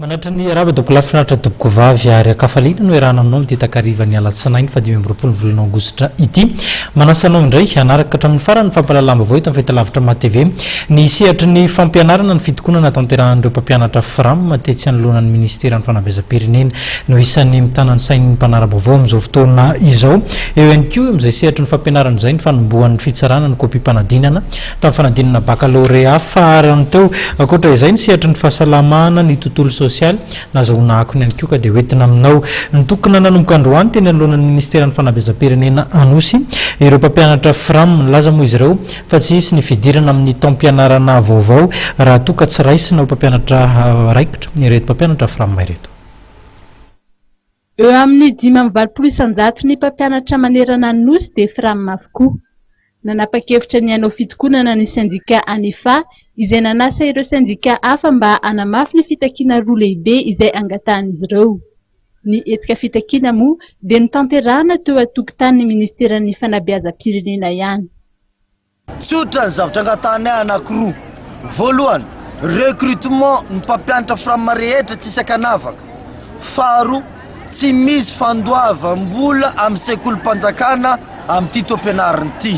Manatra ny araba doko lafinaritra toboko vavy ary akafaliana no erana aminao ty takarivan'ny alatsinainy fa 20 volana aogositra ity manasanao indray anaraka hatramin'ny farany fampalalamba ito amin'ny fahitalavitra matv ny sehatry ny fampianarana ny fitokonana tanteran'ireo mpampianatra fram matetsy anoloanan'ny ministeran'ny fanabeazam-pirenena no isan'ny mitana ny sain'ny mpanarabavao amin'izao fotoana izao eo ihany koa amin'izay sehatry ny fampianarana izay ny fanombohan'ny fitsarana ny kopim-panadinana tamin'ny fanadinana baccalauréat farany teo ankoatra izay ny sehatry ny fahasalamana ny tontolo nazahoana akony ihany koa ka dia hoentina aminao ny tokona nanomboka androany teny alohan'ny ministeran'ny fanabeazam-pirenena anosy ireo mpampianatra fram nilaza moa izy ireo fa tsy isy ny fidirana amin'ny taom-pianarana vaovao raha toka tsy raisina ho mpampianatra raikitra ireto mpampianatra fram ireto. Eo amin'ny 5 isanjato ny mpampianatra manerana anosy dia fram avokoa. Nanapa-kevitra ny hanao fitokonana ny sindika ANIFA izay nanasa ireo sindika hafa mba hanamafy ny fitakiana roa lehibe izay angatahan'izy ireo. Ny etika fitakiana moa dia nitanterahana teo an-tokotanin'ny ministeran'ny fanabeazam-pirenena ihany. Tsotra ny zavatra angatahanay anankiroa. Voalohany, recrutement ny mpampianatra fram rehetra tsy isan-kanavaka. Faharoa, tsy misy fandoavam-bola amin'ny sekolim-panjakana amin'ity taom-pianarana ity.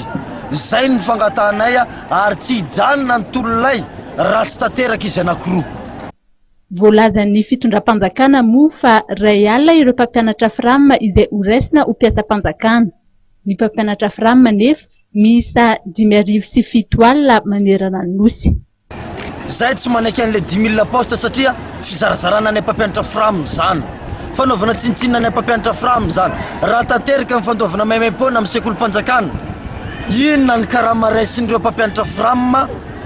Zay ny fangatahanay ary tsy hijanona ny tolonay raha tsy tanteraka izy anankiroa. Voalazan'ny fitondram-panjakana moa fa ray alina ireo mpampianatra fram izay horaisina ho mpiasam-panjakana. Ny mpampianatra fram nefa miisa 5,7 alina manerana anosy. Zay tsy manaiky an'ilay 10,000 poste satria fizarazarana ny mpampianatra fram zany. Fanaovana tsintsinina ny mpampianatra fram zany. Raha tanteraka ny fandoavana maimaimpona amin'ny sekolim-panjakana. Inona ny karama raisin'ireo mpampianatra fram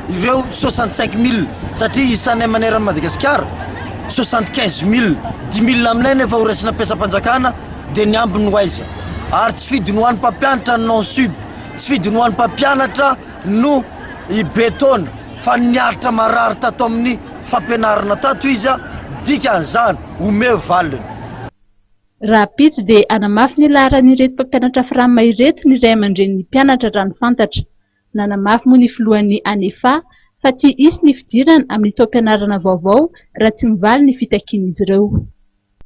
ireo 65,000 satria isanay maneran'ny Madagasikara 75,000 10,000 aminay nefa ho raisina mpiasam-panjakana dia ny ambiny ho aiza. Ary tsy fidiny ho an'ny mpampianatra non sub, tsy fidiny ho an'ny mpampianatra no ibetona fa niaritra marary tato amin'ny fampianarana tato izy dikan'izany omeo valiny. Raha pitso dia hanamafy ny laharan'ireto mpampianatra fram ireto ny ray aman-dren'ny mpianatra raha ny fantatra. Nanamafy moa ny filohan'ny ANIFA fa tsy isy ny fidirana amin'ny taom-pianarana vaovao raha tsy mivaly ny fitakian'izy ireo.